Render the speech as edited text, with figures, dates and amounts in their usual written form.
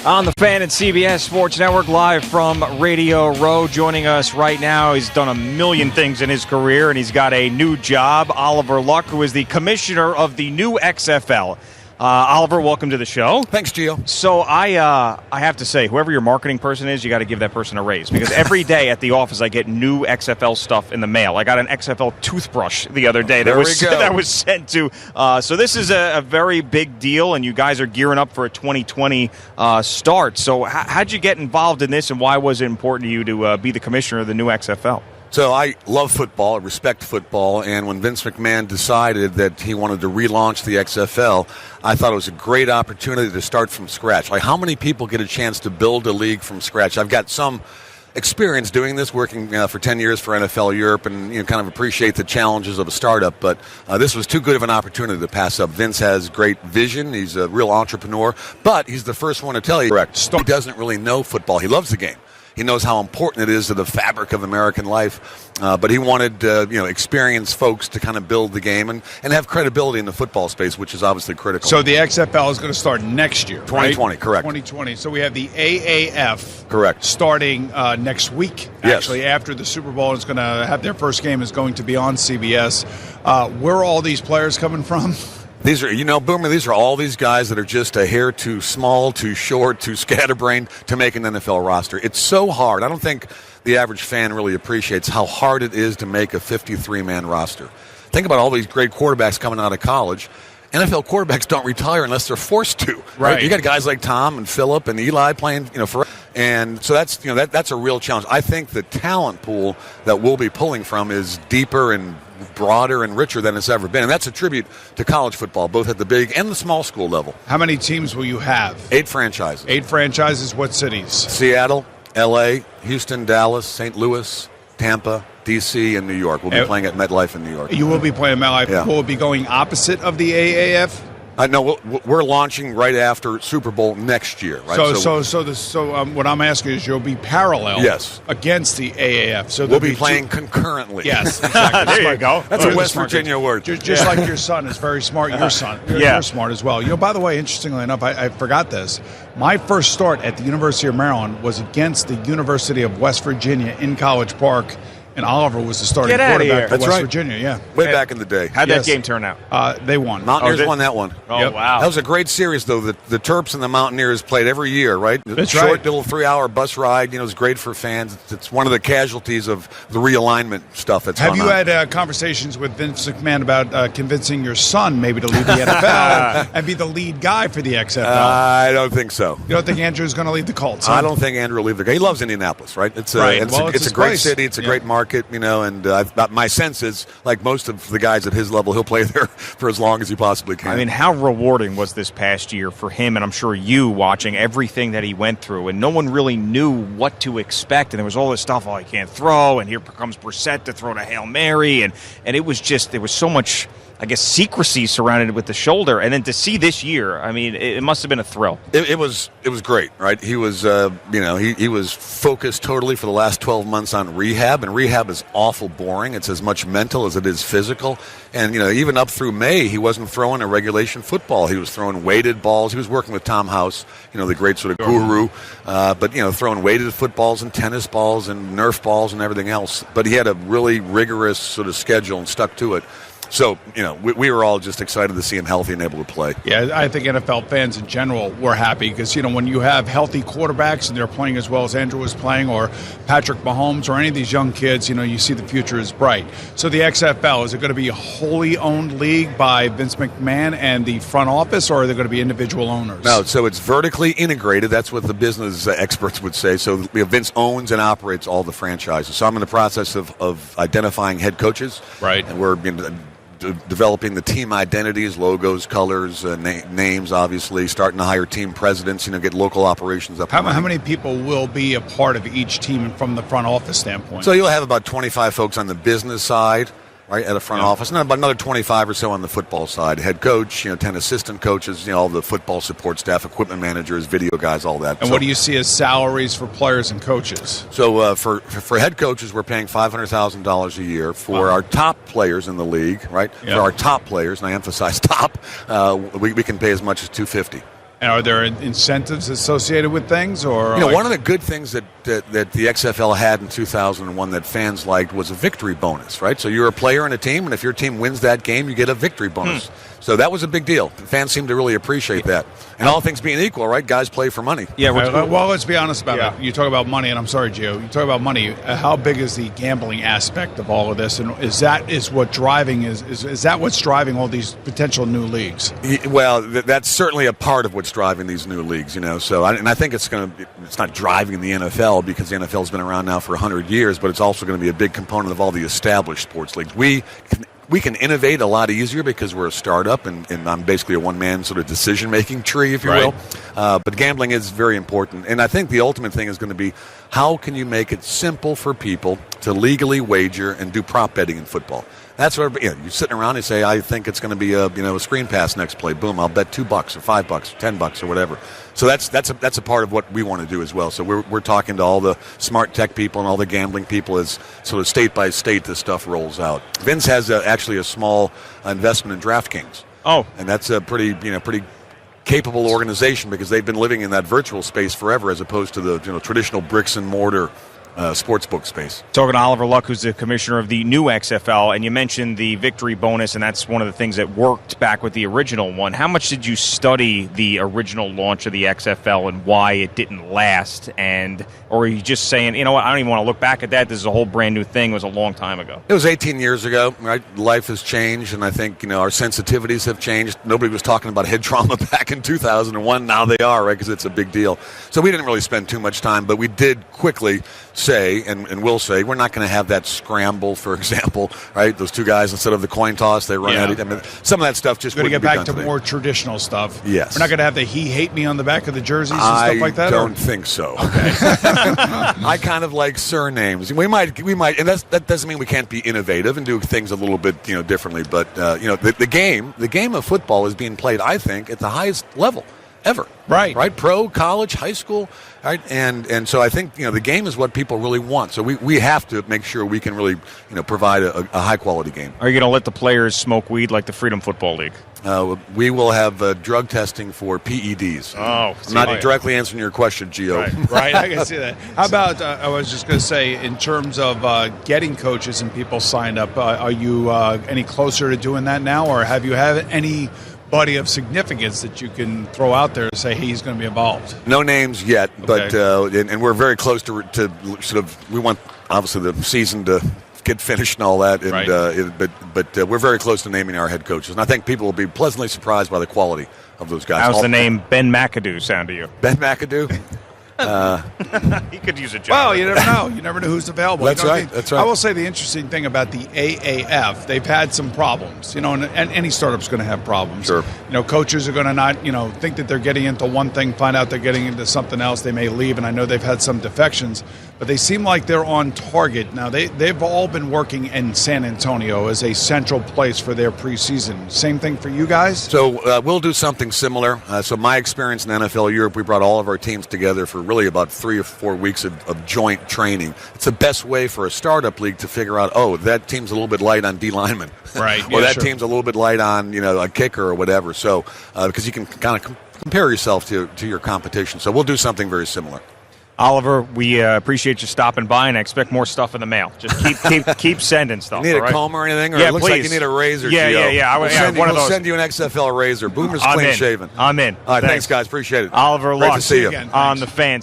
On the Fan and CBS Sports Network, live from Radio Row. Joining us right now, he's done a million things in his career, and he's got a new job. Oliver Luck, who is the commissioner of the new XFL. Oliver, welcome to the show. Thanks, Gio. So I have to say, whoever your marketing person is, you got to give that person a raise, because every day at the office I get new XFL stuff in the mail. I got an XFL toothbrush the other day that was sent to. So this is a very big deal, and you guys are gearing up for a 2020 start. So how'd you get involved in this, and why was it important to you to be the commissioner of the new XFL? So I love football, I respect football, and when Vince McMahon decided that he wanted to relaunch the XFL, I thought it was a great opportunity to start from scratch. Like, how many people get a chance to build a league from scratch? I've got some experience doing this, working for 10 years for NFL Europe, and kind of appreciate the challenges of a startup, but this was too good of an opportunity to pass up. Vince has great vision, he's a real entrepreneur, but he's the first one to tell you, he doesn't really know football. He loves the game. He knows how important it is to the fabric of American life, but he wanted experienced folks to kind of build the game and have credibility in the football space, which is obviously critical. So the XFL is going to start next year, 2020, right? correct. 2020. So we have the AAF, correct, starting next week. Actually, yes. After the Super Bowl, is going to have their first game is going to be on CBS. Where are all these players coming from? These are, Boomer, these are all these guys that are just a hair too small, too short, too scatterbrained to make an NFL roster. It's so hard. I don't think the average fan really appreciates how hard it is to make a 53-man roster. Think about all these great quarterbacks coming out of college. NFL quarterbacks don't retire unless they're forced to. Right? You got guys like Tom and Phillip and Eli playing, for, and so that's that's a real challenge. I think the talent pool that we'll be pulling from is deeper and broader and richer than it's ever been, and that's a tribute to college football, both at the big and the small school level. How many teams will you have? 8 franchises. 8 franchises. What cities? Seattle, L.A., Houston, Dallas, St. Louis, Tampa, D.C., and New York. We'll be playing at MetLife in New York. You will be playing at MetLife. Yeah. Will it be going opposite of the AAF? No, we're launching right after Super Bowl next year. Right? So what I'm asking is, you'll be parallel, yes, against the AAF. So we'll be playing concurrently. Yes, exactly. There you go. That's a West Virginia word. Just like your son is very smart. Your son, you're smart as well. By the way, interestingly enough, I forgot this. My first start at the University of Maryland was against the University of West Virginia in College Park. And Oliver was the starting quarterback for West Virginia, yeah. Way back in the day. How'd that game turn out? They won. Mountaineers won that one. Oh, yep. Wow. That was a great series, though. The Terps and the Mountaineers played every year, right? That's short, right. little 3-hour bus ride. It's great for fans. It's one of the casualties of the realignment stuff that's Have going on. you had conversations with Vince McMahon about convincing your son maybe to leave the NFL and be the lead guy for the XFL? I don't think so. You don't think Andrew's going to leave the Colts? Huh? I don't think Andrew will leave the game. He loves Indianapolis, right? It's a great city. It's a great market, and my sense is, like most of the guys at his level, he'll play there for as long as he possibly can. I mean, how rewarding was this past year for him, and I'm sure you, watching everything that he went through, and no one really knew what to expect, and there was all this stuff, he can't throw, and here comes Brissett to throw to Hail Mary, and it was just, there was so much, I guess, secrecy surrounded with the shoulder, and then to see this year, I mean, it must have been a thrill. It was great, right? He was, he was focused totally for the last 12 months on rehab, and rehab is awful boring. It's as much mental as it is physical, and even up through May, he wasn't throwing a regulation football. He was throwing weighted balls. He was working with Tom House, the great sort of guru, but throwing weighted footballs and tennis balls and Nerf balls and everything else. But he had a really rigorous sort of schedule and stuck to it. So, we were all just excited to see him healthy and able to play. Yeah, I think NFL fans in general were happy because, when you have healthy quarterbacks and they're playing as well as Andrew was playing, or Patrick Mahomes, or any of these young kids, you see the future is bright. So the XFL, is it going to be a wholly owned league by Vince McMahon and the front office, or are there going to be individual owners? No, so it's vertically integrated. That's what the business experts would say. So Vince owns and operates all the franchises. So I'm in the process of identifying head coaches. Right. And we're developing the team identities, logos, colors, names, obviously, starting to hire team presidents, get local operations up. How many people will be a part of each team from the front office standpoint? So you'll have about 25 folks on the business side, right, at a front office, and then about another 25 or so on the football side. Head coach, 10 assistant coaches, all the football support staff, equipment managers, video guys, all that. And what do you see as salaries for players and coaches? So for head coaches, we're paying $500,000 a year. For our top players in the league, right? Yeah. For our top players, and I emphasize top, we can pay as much as $250,000. And are there incentives associated with things, or one of the good things that the XFL had in 2001 that fans liked was a victory bonus, right? So you're a player in a team, and if your team wins that game, you get a victory bonus. So that was a big deal. The fans seem to really appreciate that. And all things being equal, right? Guys play for money. Yeah. Well, let's be honest about it. You talk about money, and I'm sorry, Gio. You talk about money. How big is the gambling aspect of all of this? And is that what's driving all these potential new leagues? Well, that's certainly a part of what's driving these new leagues. So I think it's not driving the NFL because the NFL's been around now for 100 years, but it's also going to be a big component of all the established sports leagues. We can innovate a lot easier because we're a startup, and I'm basically a one-man sort of decision-making tree, if you will. But gambling is very important. And I think the ultimate thing is going to be how can you make it simple for people to legally wager and do prop betting in football? That's what you're sitting around and say, I think it's going to be a screen pass next play. Boom, I'll bet $2 or $5 or $10 or whatever. So that's a part of what we want to do as well. So we're talking to all the smart tech people and all the gambling people as sort of state by state this stuff rolls out. Vince has actually a small investment in DraftKings. Oh, and that's a pretty capable organization because they've been living in that virtual space forever as opposed to the traditional bricks and mortar sportsbook space. Talking to Oliver Luck, who's the commissioner of the new XFL, and you mentioned the victory bonus, and that's one of the things that worked back with the original one. How much did you study the original launch of the XFL and why it didn't last? Or are you just saying, you know what, I don't even want to look back at that. This is a whole brand new thing. It was a long time ago. It was 18 years ago, right? Life has changed, and I think, our sensitivities have changed. Nobody was talking about head trauma back in 2001. Now they are, right? Because it's a big deal. So we didn't really spend too much time, but we did quickly say, and will say, we're not going to have that scramble, for example, right? Those two guys, instead of the coin toss, they run at it. I mean, some of that stuff just wouldn't be done today. We're going to get back to more traditional stuff. Yes. We're not going to have the he hate me on the back of the jerseys and stuff like that? I don't think so. Okay. I kind of like surnames. We might, and that doesn't mean we can't be innovative and do things a little bit, differently. But the game of football is being played, I think, at the highest level ever. Right. Pro, college, high school, right? And so I think the game is what people really want. So we have to make sure we can really provide a high quality game. Are you going to let the players smoke weed like the Freedom Football League? We will have drug testing for PEDs. Oh, I'm not directly answering your question, Gio. Right. I can see that. How about, I was just going to say, in terms of getting coaches and people signed up, are you any closer to doing that now, or have you had anybody of significance that you can throw out there to say, hey, he's going to be involved? No names yet, but and we're very close to sort of, we want, obviously, the season to get finished and all that, and but we're very close to naming our head coaches, and I think people will be pleasantly surprised by the quality of those guys. How's the name Ben McAdoo sound to you? Ben McAdoo? He could use a job. Well, you never know. You never know who's available. That's right. I will say the interesting thing about the AAF, they've had some problems. And any startup's going to have problems. Sure. Coaches are going to not, think that they're getting into one thing, find out they're getting into something else. They may leave, and I know they've had some defections, but they seem like they're on target. Now, they've all been working in San Antonio as a central place for their preseason. Same thing for you guys? So we'll do something similar. So my experience in NFL Europe, we brought all of our teams together for really about 3 or 4 weeks of joint training. It's the best way for a startup league to figure out, that team's a little bit light on D linemen. Right. Or that team's a little bit light on, a kicker or whatever. So because you can kind of compare yourself to your competition. So we'll do something very similar. Oliver, we appreciate you stopping by, and I expect more stuff in the mail. Just keep sending stuff. You need a comb or anything? Or yeah, it looks please. like you need a razor, Yeah. We'll send you an XFL razor. Boomer's clean shaven. I'm in. All right, thanks, guys. Appreciate it. Oliver Luck to see you. on the Fans.